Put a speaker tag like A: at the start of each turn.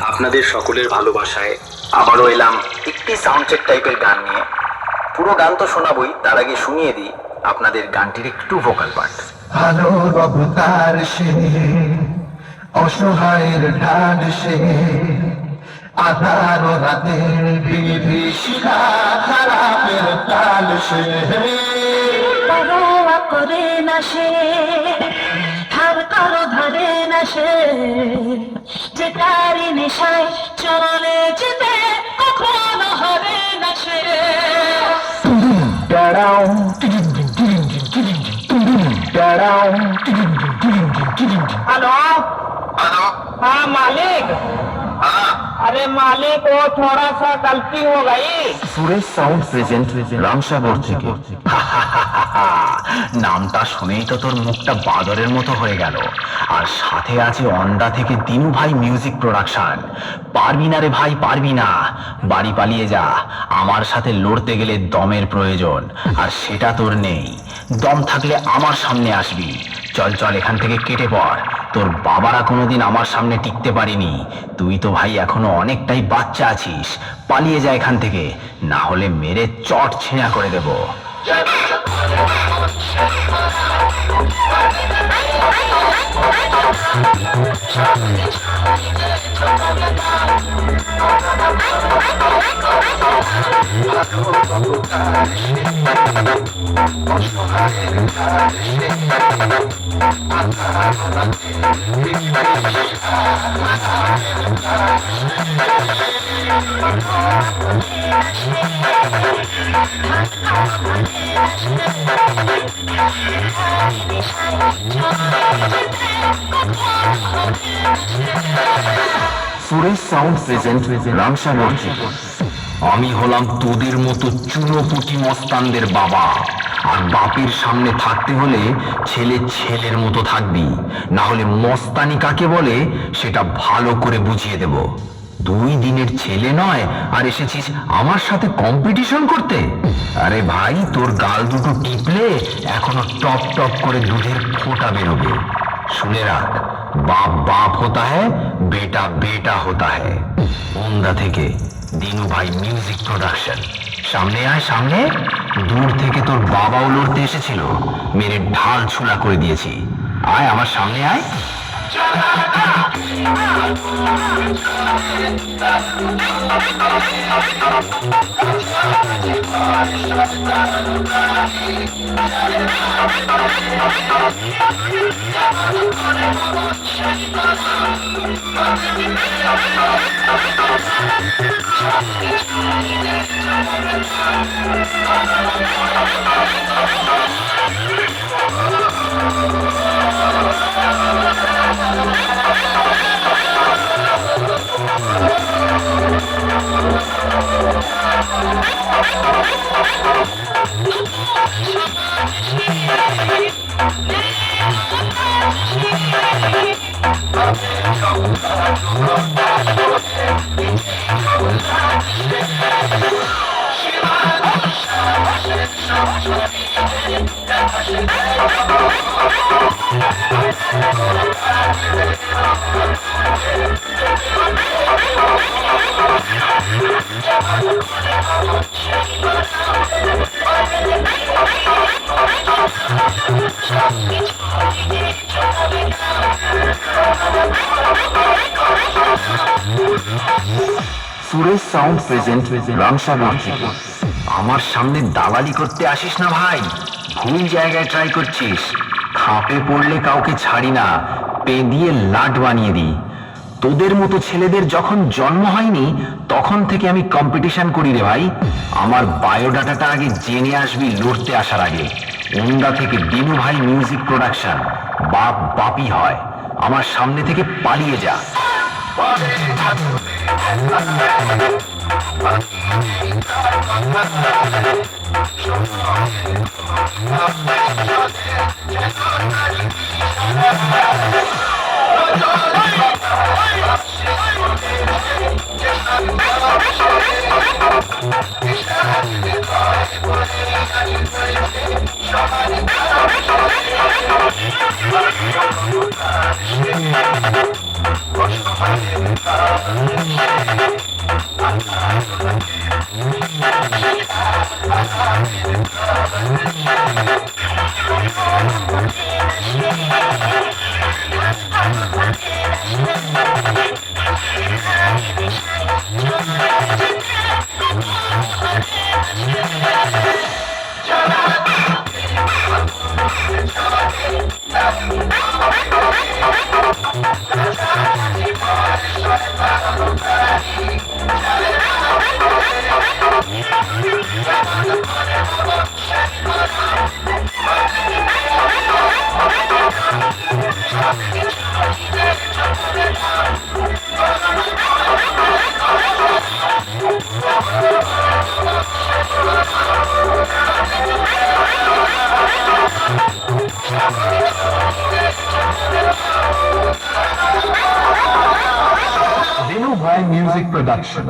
A: আপনাদের সকলের ভালোবাসায় আবারও এলাম একটি সাউন্ড চেক টাইপের গান নিয়ে। পুরো গান তো শোনাবই, তার আগে শুনিয়ে দিই আপনাদের গানটির একটু ভোকাল পার্ট।
B: ভালো অবতার সে, অসহায়ের ঢাল সে, আধার রাতের বিভীষিকা, খারাপের কাল সে।
C: পরোয়া করে না সে, ধার কারো ধরে না সে, যে তারি নেশায় চলে যেতে কখনো হবে না সে।
D: हेलो
A: हेलो,
D: हाँ मालिक। अरे मालिक वो थोड़ा सा गलती हो गई।
A: সুরেশ সাউন্ড প্রেজেন্ট রামসাগর থেকে। নামটা শুনেই তো তোর মুখটা বাদরের মতো হয়ে গেল। আর সাথে আছে অন্ডা থেকে দিনু ভাই মিউজিক প্রোডাকশন। পারবি না রে ভাই, পারবি না। বাড়ি পালিয়ে যা, আমার সাথে লড়তে গেলে দমের প্রয়োজন, আর সেটা তোর নেই। দম থাকলে আমার সামনে আসবি। চল চল, এখান থেকে কেটে পড়। তোর বাবারা কোনোদিন আমার সামনে টিকতে পারিনি। তুই তো ভাই এখনো অনেকটাই বাচ্চা আছিস। পালিয়ে যা এখান থেকে, না হলে মেরে চট ছেঁড়া করে দেব। সুরেশ সাউন্ড প্রেজেন্ট রামসাগর থেকে। আমি হলাম তোদের মতো চুনোপুটি মস্তানদের বাবা, আর বাপের সামনে থাকতে হলে ছেলে ছেলের মতো থাকবি, না হলে মস্তানি কাকে বলে সেটা ভালো করে বুঝিয়ে দেব। 2 দিনের ছেলে নয় আর এসেছিস আমার সাথে কম্পিটিশন করতে? আরে ভাই, তোর গাল দুটো টিপলে এখনো টপ টপ করে দুধের ফোঁটা বেরোবে। শুনে রাখ, বাপ বাপ होता है, बेटा बेटा होता है। ওন্দা থেকে দিনু ভাই মিউজিক প্রোডাকশন। সামনে আয় সামনে। দূর থেকে তোর বাবাও লড়তে এসেছিল, মেরে ঢাল ছুলা করে দিয়েছি। আয় আমার সামনে আয়। সুরেশ সাউন্ড প্রেজেন্ট রামসাগর থেকে। আমার সামনে দালালি করতে আসিস না ভাই, ভুল জায়গায় ট্রাই করছিস। খাপে পড়লে কাউকে ছাড়ি না, পেঁদিয়ে লাট বানিয়ে দিই। তোদের মতো ছেলেদের যখন জন্ম হয়নি তখন থেকে আমি কম্পিটিশন করি রে ভাই। আমার বায়োডাটাটা আগে জেনে আসবি লড়তে আসার আগে। ওন্দা থেকে দিনু ভাই মিউজিক প্রোডাকশন। বাপ বাপই হয়। আমার সামনে থেকে পালিয়ে যা।
B: Dinu Bhai Music Production.